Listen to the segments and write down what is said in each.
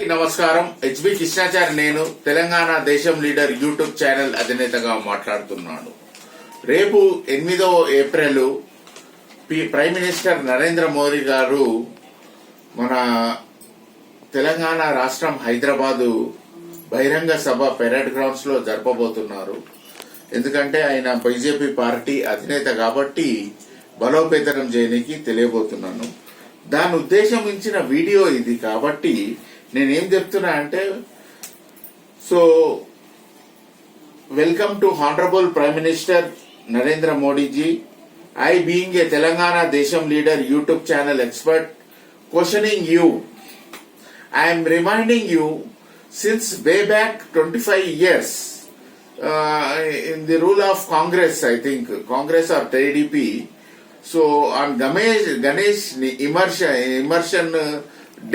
నమస్కారం. హెచ్బి కృష్ణాచారి. నేను తెలంగాణ దేశం లీడర్ యూట్యూబ్ ఛానల్ అధినేతగా మాట్లాడుతున్నాను. రేపు 8వ April prime minister Narendra Modi గారు మన తెలంగాణ రాష్ట్రం హైదరాబాదు బహిరంగ సభ పెరేడ్ గ్రౌండ్స్ లో జరపబోతున్నారు. ఎందుకంటే ఆయన బీజేపీ పార్టీ అధినేత కాబట్టి బలోపేతం చేయడానికి తెలియబోతున్నాను. దాని ఉద్దేశించిన వీడియో ఇది కాబట్టి నేనేం చెప్తున్నా అంటే, so welcome to honourable prime minister Narendra Modiji. I being a Telangana Desham leader YouTube channel expert questioning you, I am reminding you since way back 25 years in the rule of Congress, I think Congress or TDP. So on Ganesh immersion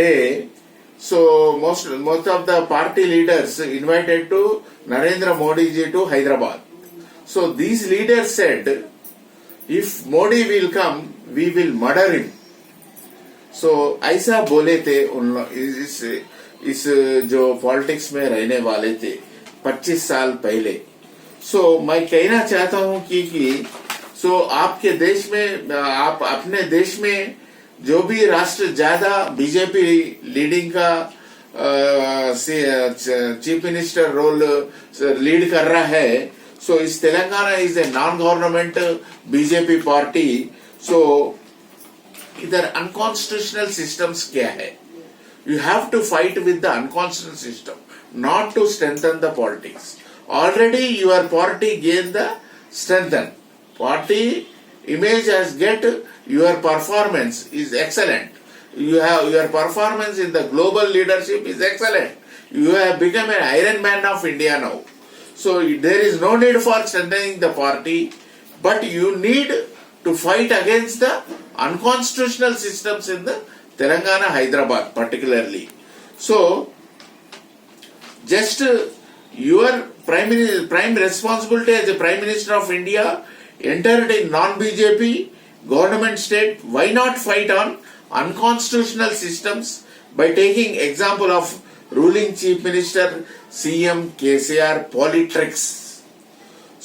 day, so most of the party leaders invited to Narendra Modi ji to Hyderabad. So these leaders said, if Modi will come, we will murder him. So ऐसा बोले थे इस जो politics में रहने वाले थे 25 साल पहले. सो मैं कहना चाहता हूं कि सो आपके देश में, आप अपने देश में जो भी राष्ट्र ज्यादा बीजेपी लीडिंग का चीफ मिनिस्टर रोल लीड कर रहा है, सो इस Telangana is a non government BJP party. So इधर अनकॉन्स्टिट्यूशनल सिस्टम्स क्या है? You have to fight with the unconstitutional system, not to strengthen the politics. Already your party gain the strengthen party image has get, your performance is excellent. You have your performance in the global leadership is excellent. You have become an Iron Man of India now. So there is no need for strengthening the party, but you need to fight against the unconstitutional systems in the Telangana, Hyderabad particularly. So just your prime responsibility as a Prime Minister of India entered in non-BJP government state. Why not fight on unconstitutional systems by taking example of ruling Chief Minister CM KCR politricks?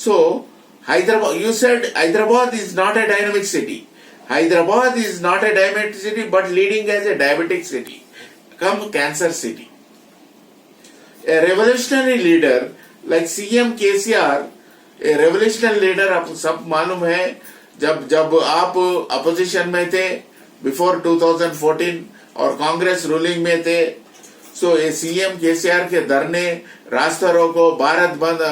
So Hyderabad, you said Hyderabad is not a dynamic city. Hyderabad is not a dynamic city but leading as a diabetic city, come cancer city. A revolutionary leader like CM KCR, A revolutionary leader, आपको सब मालूम है. जब आप opposition में थे before 2014 और Congress ruling में थे, सो ये सीएम केसीआर के धरने, रास्ता रोको, भारत बंद,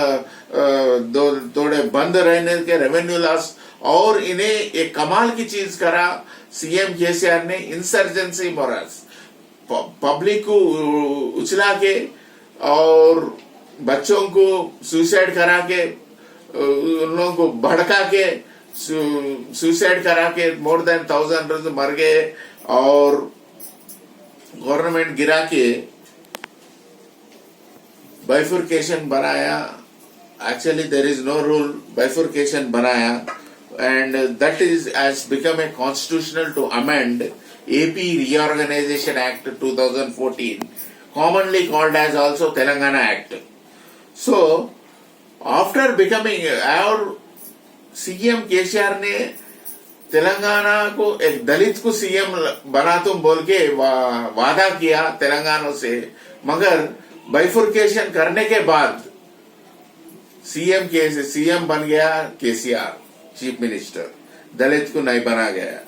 थोड़े बंद रहने के रेवेन्यू लॉस, और इन्हें एक कमाल की चीज करा सीएम केसीआर ने, इंसर्जेंसी मोरल्स, पब्लिक को उछला के और बच्चों को सुसाइड करा के, उन लोगों को भड़का के, सुसाइड करा के मोर देन 1000 मर गए, और गवर्नमेंट गिरा के बाइफर्केशन बनाया. Actually there is no rule, bifurcation बनाया, and that is has become a constitutional to amend AP reorganisation act 2014, commonly called as also Telangana Act. So after becoming, और CM KCR ने तेलंगाना को एक दलित को सीएम बना तुम बोल के वादा किया तेलंगाना से, मगर बाइफर्केशन करने के बाद सीएम बन गया केसीआर चीफ मिनिस्टर, दलित को नहीं बना गया.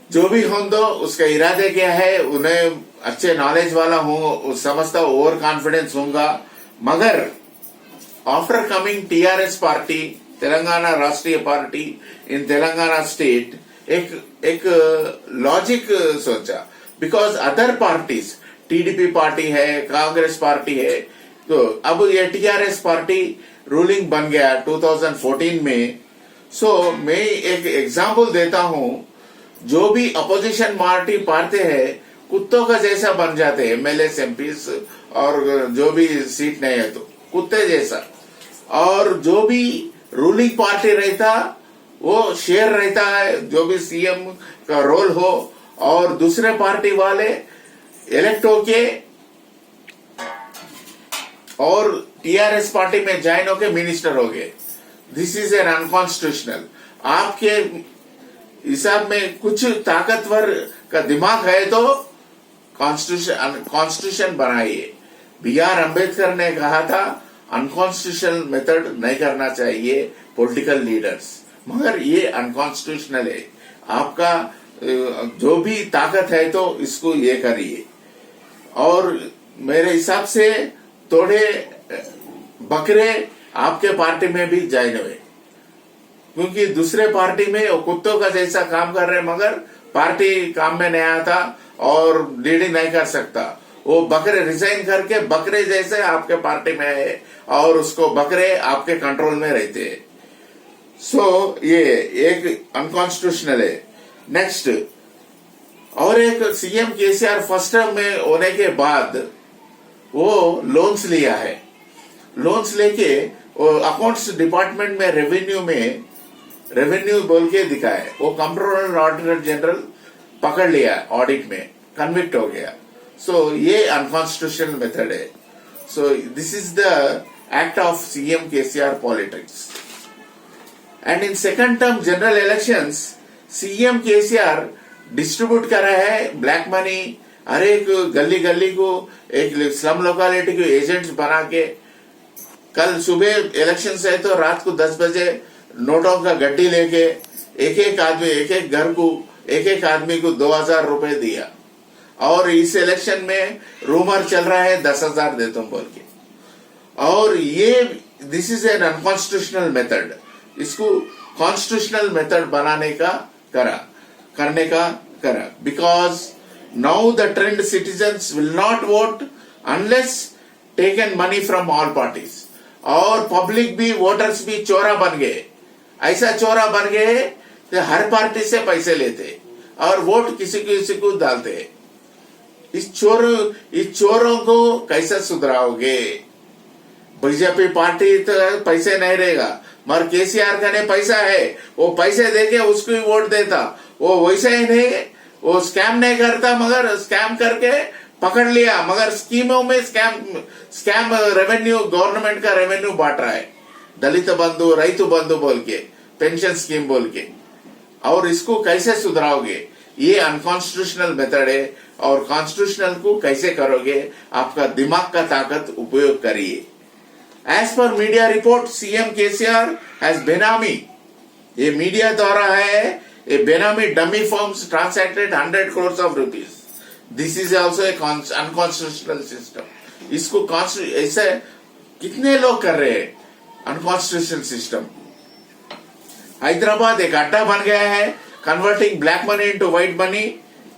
जो भी हो दो, उसका इरादे क्या है, उन्हें अच्छे नॉलेज वाला हूं, समझता ओवर कॉन्फिडेंस होगा, मगर after coming TRS party, Telangana राष्ट्रीय पार्टी इन तेलंगाना स्टेट, एक लॉजिक सोचा, because other parties, TDP party है, कांग्रेस पार्टी है, तो अब ये टीआरएस पार्टी रूलिंग बन गया 2014 में. सो मैं एक एग्जांपल देता हूं, जो भी अपोजिशन पार्टी पाते हैं कुत्तों का जैसा बन जाते हैं, एमएलए एमपीस, और जो भी सीट नहीं है तो कुत्ते जैसा, और जो भी रूलिंग पार्टी रहता वो शेयर रहता है, जो भी सीएम का रोल हो, और दूसरे पार्टी वाले इलेक्ट होके और टीआरएस पार्टी में ज्वाइन होके मिनिस्टर हो गए। This is an unconstitutional. आपके हिसाब में कुछ ताकतवर का दिमाग है तो कॉन्स्टिट्यूशन बनाइए। बी आर अम्बेडकर ने कहा था अनकॉन्स्टिट्यूशनल मेथड नहीं करना चाहिए पॉलिटिकल लीडर्स, मगर ये अनकॉन्स्टिट्यूशनल है। आपका जो भी ताकत है तो इसको ये करिए। और मेरे हिसाब से थोड़े बकरे आपके पार्टी में भी ज्वाइन हुए, क्योंकि दूसरे पार्टी में वो कुत्तों का जैसा काम कर रहे, मगर पार्टी काम में नहीं आता और लीडिंग नहीं कर सकता। वो बकरे रिजाइन करके बकरे जैसे आपके पार्टी में है और उसको बकरे आपके कंट्रोल में रहते हैं। सो ये एक अनकॉन्स्टिट्यूशनल है। नेक्स्ट, और एक सीएम केसीआर फर्स्ट टर्म में होने के बाद वो लोन्स लिया है। लोन्स लेके अकाउंट्स डिपार्टमेंट में रेवेन्यू बोल के दिखाया। वो कंट्रोलर ऑडिटर जनरल पकड़ लिया ऑडिट में, कन्विक्ट हो गया। सो ये अनकॉन्स्टिट्यूशनल मेथड है। So this is the act of CM KCR politics. And in second term general elections CM KCR distribute कर रहा है ब्लैक मनी। हर एक गली गली को एक स्लम लोकेलिटी को एजेंट्स बना के, कल सुबह इलेक्शन है तो रात को 10 बजे नोटों का गड्डी लेके एक एक घर को एक एक आदमी को 2000 रुपए दिया। और इस इलेक्शन में रूमर चल रहा है 10,000 दे तुम बोल के। और ये this is an unconstitutional method. इसको कॉन्स्टिट्यूशनल मेथड बनाने का करने का because now the trend citizens will not vote unless taken money from all parties. और पब्लिक भी, वोटर्स भी चोरा बन गए। ऐसा चोरा बन गए कि हर पार्टी से पैसे लेते और वोट किसी को डालते। इस चोरों को कैसे सुधराओगे? बीजेपी पार्टी तो पैसे नहीं रहेगा, मगर केसीआर का ने पैसा है, वो पैसे देके उसको ही वोट देता। वो वैसा ही नहीं, वो स्कैम नहीं करता, मगर स्कैम करके पकड़ लिया। मगर स्कीमों में स्कैम रेवेन्यू, गवर्नमेंट का रेवेन्यू बांट रहा है, दलित बंधु, रैतु बंधु बोल के, पेंशन स्कीम बोल के। और इसको कैसे सुधराओगे? ये अनकॉन्स्टिट्यूशनल मेथड है। और कॉन्स्टिट्यूशनल को कैसे करोगे? आपका दिमाग का ताकत उपयोग करिए। एज पर media report, CM KCR has benami, ये मीडिया द्वारा है, ये benami dummy firms transacted 100 crores of rupees. This is also a unconstitutional system. इसको ऐसे कितने लोग कर रहे हैं? Unconstitutional system. हैदराबाद एक अड्डा बन गया है, converting black money into white money,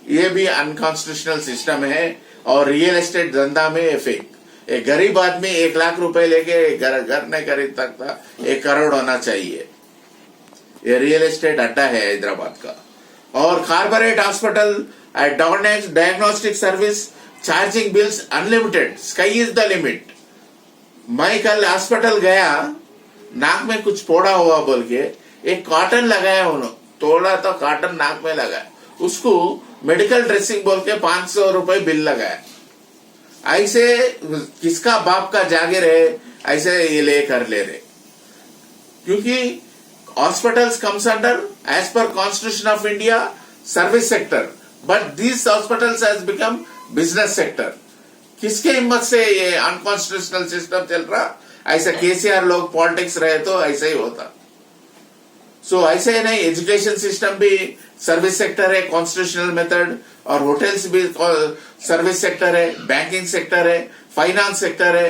ये भी अनकॉन्स्टिट्यूशनल सिस्टम है। और रियल एस्टेट धंधा में फेक, एक गरीब आदमी 1 लाख रुपए लेके घर नहीं खरीद सकता, 1 करोड़ होना चाहिए। ये रियल एस्टेट अड्डा है हैदराबाद का। और corporate hospital diagnostic service charging bills unlimited, sky is the limit. मैं कल हॉस्पिटल गया, नाक में कुछ फोड़ा हुआ बोल के एक कॉटन लगाया, उन्होंने तोड़ा तो कॉटन नाक में लगाया, उसको मेडिकल ड्रेसिंग बोल के 500 रुपए बिल लगाया। ऐसे किसका बाप का जागिर है? ऐसे ये ले रहे, क्योंकि hospitals comes under as per constitution of India service sector, but this hospitals has become business sector. किसके हिम्मत से ये अनकॉन्स्टिट्यूशनल सिस्टम चल रहा? ऐसा केसीआर लोग पॉलिटिक्स रहे तो ऐसा ही होता। सो ऐसे ही नहीं, एजुकेशन सिस्टम भी सर्विस सेक्टर है, कॉन्स्टिट्यूशनल मेथड। और होटल्स भी सर्विस सेक्टर है, बैंकिंग सेक्टर है, फाइनेंस सेक्टर है,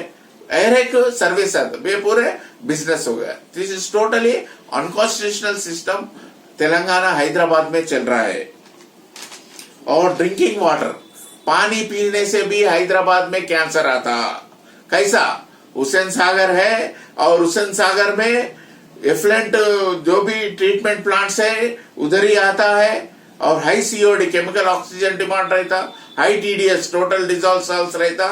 हर एक सर्विस है, ये पूरे बिजनेस हो गया। This is totally unconstitutional system Telangana Hyderabad में चल रहा है। और ड्रिंकिंग वाटर, पानी पीने से भी हैदराबाद में कैंसर आता। कैसा? हुसैन सागर है, और हुसैन सागर में एफ्लुएंट जो भी ट्रीटमेंट प्लांट्स है उधर ही आता है। और high COD chemical oxygen demand रहता, high TDS total dissolve solids रहता।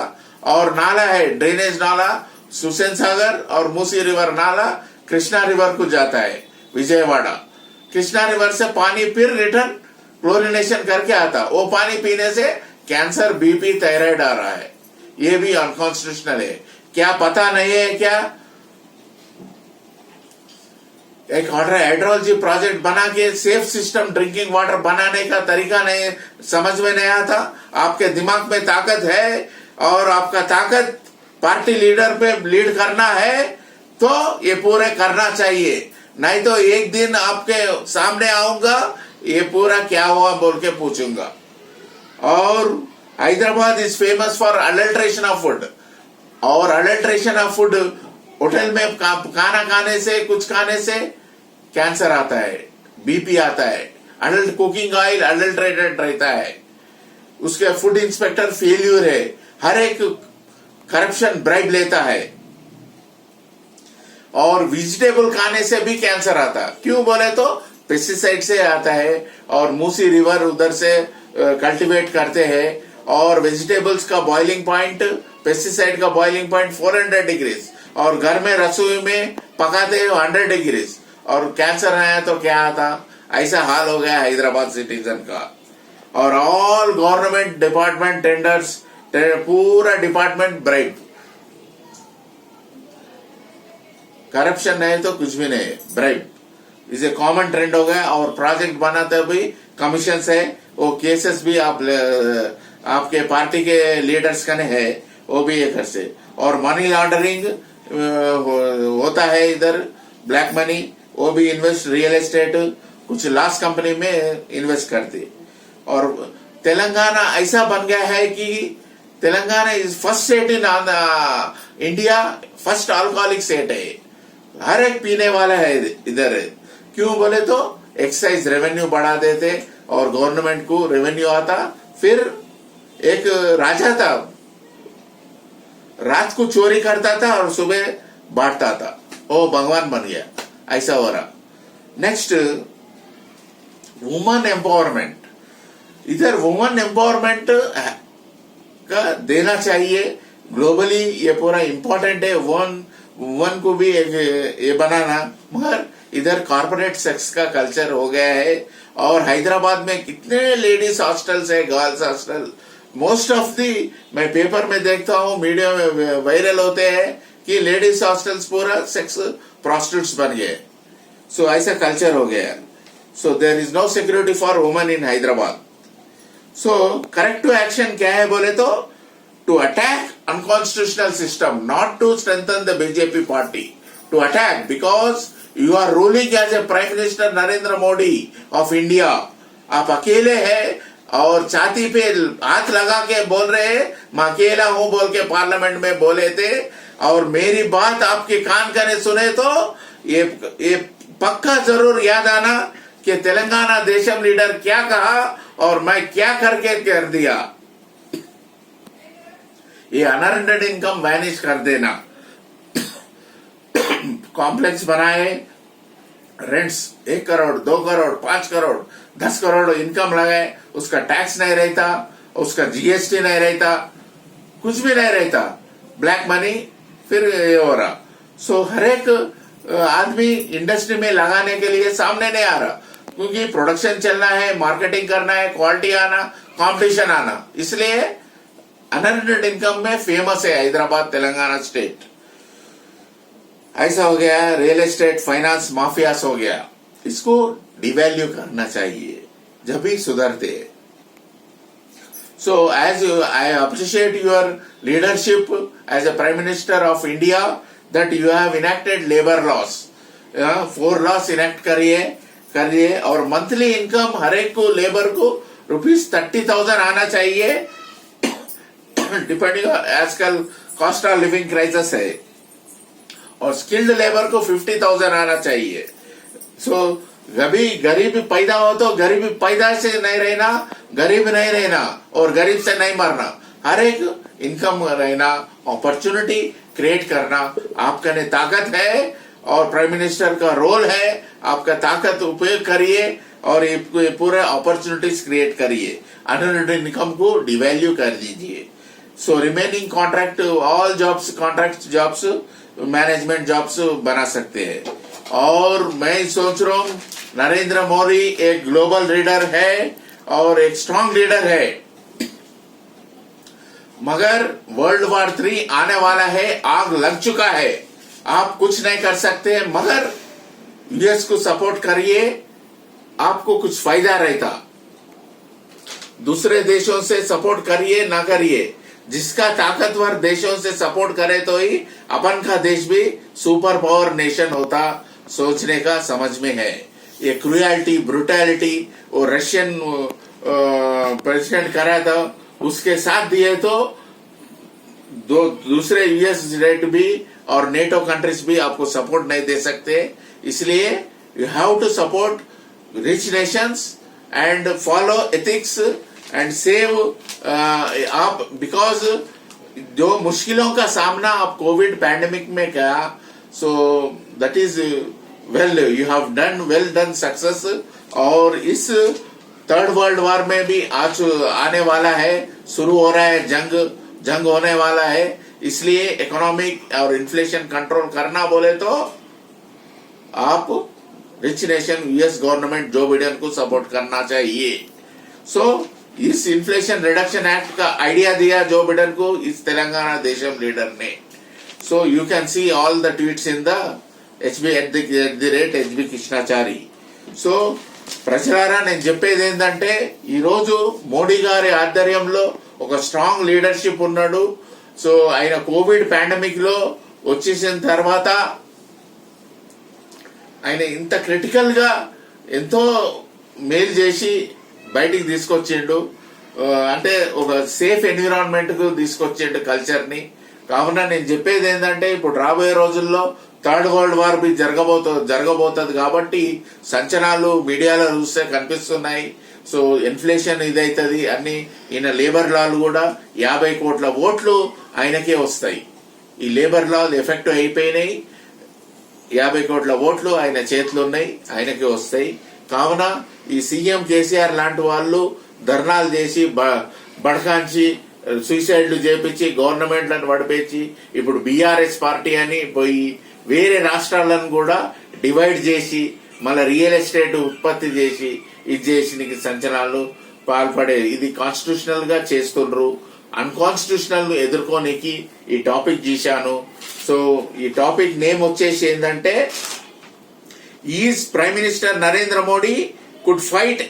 और नाला है, ड्रेनेज नाला हुसैन सागर और मूसी रिवर नाला कृष्णा रिवर को जाता है विजयवाड़ा। कृष्णा रिवर से पानी फिर रिटर्न क्लोरिनेशन करके आता, वो पानी पीने से कैंसर, बीपी, थायराइड आ रहा है, ये भी अनकॉन्स्टिट्यूशनल है। क्या पता नहीं है क्या? एक हाइड्रोलॉजी प्रोजेक्ट बना के सेफ सिस्टम ड्रिंकिंग वाटर बनाने का तरीका नहीं समझ में नहीं आता। आपके दिमाग में ताकत है और आपका ताकत पार्टी लीडर पे लीड करना है तो ये पूरे करना चाहिए, नहीं तो एक दिन आपके सामने आऊंगा, ये पूरा क्या हुआ बोल के पूछूंगा। और Hyderabad is famous for adulteration of food, और अडल्ट्रेशन ऑफ फूड, होटल में खाना खाने से, कुछ खाने से कैंसर आता है, बीपी आता है। अडल्ट कुकिंग ऑयल अडल्ट्रेटेड रहता है, उसके फूड इंस्पेक्टर फेल्यूर है, हर एक करप्शन, ब्राइब लेता है। और वेजिटेबल खाने से भी कैंसर आता, क्यों बोले तो पेस्टिसाइड से आता है, और मूसी रिवर उधर से कल्टीवेट करते हैं, और वेजिटेबल्स का बॉइलिंग पॉइंट, पेस्टिसाइड का बॉइलिंग पॉइंट 400 डिग्रीज, और घर में रसोई में पकाते हैं 100 डिग्रीज, और कैंसर आया तो क्या आता? ऐसा हाल हो गया हैदराबाद सिटीजन का। और ऑल गवर्नमेंट डिपार्टमेंट टेंडर्स, पूरा डिपार्टमेंट ब्राइब, करप्शन नहीं तो कुछ भी नहीं, ब्राइब इसे कॉमन ट्रेंड हो गया। और प्रोजेक्ट बनाते भी कमीशन है, वो केसेस भी आपके पार्टी के लीडर्स का है, वो भी एक से। और मनी लॉन्ड्रिंग होता है इधर, ब्लैक मनी, वो भी इन्वेस्ट, रियल एस्टेट, कुछ लास्ट कंपनी में इन्वेस्ट करते। और तेलंगाना ऐसा बन गया है कि Telangana is first state in India, first alcoholic state है, हर एक पीने वाला है इधर। क्यों बोले तो एक्साइज रेवेन्यू बढ़ा देते और गवर्नमेंट को रेवेन्यू आता। फिर एक राजा था, रात को चोरी करता था और सुबह बांटता था, वो भगवान बन गया, ऐसा हो रहा। नेक्स्ट, वुमन एम्पावरमेंट, इधर वुमन एम्पावरमेंट का देना चाहिए ग्लोबली, ये पूरा इंपॉर्टेंट है। वुमन को भी ये बनाना, मगर इधर कॉर्पोरेट सेक्स का कल्चर हो गया है। और हैदराबाद में कितने लेडीज हॉस्टल्स है, girls hostel, most of the, मैं पेपर में देखता हूँ, मीडिया में वायरल होते हैं कि लेडीज हॉस्टल्स पूरा सेक्स प्रोस्टिट्यूट्स बन गए। सो ऐसा कल्चर हो गया। So there is no security for women in Hyderabad. So corrective action क्या है बोले तो to attack unconstitutional system, not to strengthen the BJP party, to attack, because you are ruling as a Prime Minister Narendra Modi of India. आप अकेले हैं और छाती पे हाथ लगा के बोल रहे हैं, मैं अकेला हूं बोल के पार्लियामेंट में बोले थे। और मेरी बात आपके कान कने सुने तो ये पक्का जरूर याद आना कि तेलंगाना देशम लीडर क्या कहा और मैं क्या करके कर दिया। ये अनअर्न्ड इनकम वैनिश कर देना, कॉम्प्लेक्स बनाए, रेंट्स 1 करोड़ 2 करोड़ 5 करोड़ 10 करोड़ इनकम लगाए, उसका टैक्स नहीं रहता, उसका जीएसटी नहीं रहता, कुछ भी नहीं रहता, ब्लैक मनी फिर ये हो रहा। सो हर एक आदमी इंडस्ट्री में लगाने के लिए सामने नहीं आ रहा, क्योंकि प्रोडक्शन चलना है, मार्केटिंग करना है, क्वालिटी आना, कंपटीशन आना, इसलिए अनअर्न्ड इनकम में फेमस है हैदराबाद, तेलंगाना स्टेट। ऐसा हो गया, रियल एस्टेट फाइनेंस माफियास हो गया, इसको डिवैल्यू करना चाहिए, जब भी सुधरते। So as I appreciate your leadership as a prime minister of India, that you have enacted labour laws, 4 laws enact करिए और मंथली इनकम हर एक को लेबर को ₹30,000 आना चाहिए, डिपेंडिंग आजकल कॉस्ट ऑफ लिविंग क्राइसिस है। और स्किल्ड लेबर को 50,000 आना चाहिए। सो गरीब पैदा हो तो गरीबी पैदा से नहीं रहना, गरीब नहीं रहना और गरीब से नहीं मरना, हर एक इनकम रहना, अपॉर्चुनिटी क्रिएट करना आपका ने ताकत है और प्राइम मिनिस्टर का रोल है। आपका ताकत उपयोग करिए और ये पूरे अपॉर्चुनिटीज क्रिएट करिए, अनअर्न्ड इनकम को डिवैल्यू कर दीजिए। So remaining contract, all jobs, contract jobs, management jobs बना सकते हैं। और मैं सोच रहा हूँ नरेंद्र मोदी एक ग्लोबल लीडर है और एक स्ट्रांग लीडर है। मगर वर्ल्ड वॉर 3 आने वाला है, आग लग चुका है, आप कुछ नहीं कर सकते, मगर यूएस को सपोर्ट करिए, आपको कुछ फायदा रहता। दूसरे देशों से सपोर्ट करिए ना करिए, जिसका ताकतवर देशों से सपोर्ट करे तो ही अपन का देश भी सुपर पावर नेशन होता, सोचने का समझ में है। ये क्रुएलिटी ब्रुटैलिटी वो रशियन प्रेसिडेंट करा था, उसके साथ दिए तो दूसरे यूएस स्टेट भी और नेटो कंट्रीज भी आपको सपोर्ट नहीं दे सकते। इसलिए you have to support rich nations and follow ethics and save आप, बिकॉज जो मुश्किलों का सामना आप कोविड पैंडेमिक में किया, so that is well, you have done well done success. और इस थर्ड वर्ल्ड वॉर में भी आज आने वाला है, शुरू हो रहा है, जंग होने वाला है। इसलिए इकोनॉमिक और इन्फ्लेशन कंट्रोल करना बोले तो आप rich nation US government Joe Biden को सपोर्ट करना चाहिए। सो इस इन्फ्लेशन रिडक्शन एक्ट का आइडिया दिया जो बिडेन को इस तेलंगाना देशम लीडर ने। So you can see all the tweets in the HB Krishnachari. So ప్రజలారా, నేను చెప్పేది ఏంటంటే ఈరోజు మోడీ గారి ఆధ్వర్యంలో ఒక స్ట్రాంగ్ లీడర్షిప్ ఉన్నాడు। సో ఆయన కోవిడ్ పాండమిక్ లో వచ్చేసిన తర్వాత ఆయన ఇంత క్రిటికల్ గా ఎంతో మేలు చేసి బయటికి తీసుకొచ్చిండు, అంటే ఒక సేఫ్ ఎన్విరాన్మెంట్ కు తీసుకొచ్చిండు కల్చర్ ని। కావున నేను చెప్పేది ఏంటంటే ఇప్పుడు రాబోయే రోజుల్లో థర్డ్ వరల్డ్ వార్ బి జరగబోతుంది కాబట్టి సంచలనాలు మీడియాలో చూస్తే కనిపిస్తున్నాయి। సో ఇన్ఫ్లేషన్ ఇదైతుంది అన్ని, ఈయన లేబర్ లాలు కూడా 50 కోట్ల ఓట్లు ఆయనకే వస్తాయి। ఈ లేబర్ లాలు ఎఫెక్టివ్ అయిపోయినాయి, 50 కోట్ల ఓట్లు ఆయన చేతిలో ఉన్నాయి, ఆయనకే వస్తాయి। కావున ఈ సీఎం కేసీఆర్ లాంటి వాళ్ళు ధర్నాలు చేసి బడకాంచి సూసైడ్లు చేపించి గవర్నమెంట్లను పడిపించి ఇప్పుడు బీఆర్ఎస్ పార్టీ అని పోయి వేరే రాష్ట్రాలను కూడా డివైడ్ చేసి మళ్ళీ రియల్ ఎస్టేట్ ఉత్పత్తి చేసి ఇది చేసి నీకు సంచలనాలు పాల్పడే, ఇది కాన్స్టిట్యూషనల్ గా చేస్తుండ్రు। అన్కాన్స్టిట్యూషనల్ ను ఎదుర్కోనికి ఈ టాపిక్ చేశాను। సో ఈ టాపిక్ నేమ్ వచ్చేసి ఏంటంటే is prime minister Narendra Modi could fight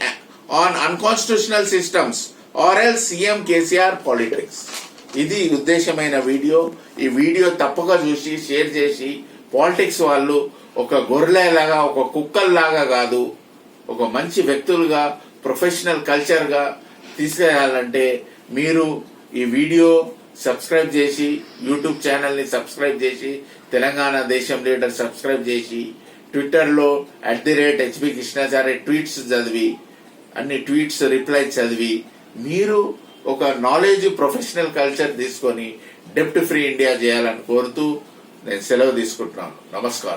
on unconstitutional systems or else CM KCR politics. ఇది ఉద్దేశమైన వీడియో। ఈ వీడియో తప్పక చూసి షేర్ చేసి పాలిటిక్స్ వాళ్ళు ఒక గొర్రెలాగా ఒక కుక్కల్లాగా కాదు, ఒక మంచి వ్యక్తులుగా ప్రొఫెషనల్ కల్చర్ గా తీసుకెళ్లాలంటే మీరు ఈ వీడియో సబ్స్క్రైబ్ చేసి యూట్యూబ్ ఛానల్ ని సబ్స్క్రైబ్ చేసి తెలంగాణ దేశం లీడర్ సబ్స్క్రైబ్ చేసి ట్విట్టర్ లో @HB కృష్ణాచారి ట్వీట్స్ చదివి అన్ని ట్వీట్స్ రిప్లై చదివి మీరు ఒక నాలెడ్జ్ ప్రొఫెషనల్ కల్చర్ తీసుకొని డెప్ట్ ఫ్రీ ఇండియా చేయాలని కోరుతూ నేను సెలవు తీసుకుంటున్నాను। నమస్కారం।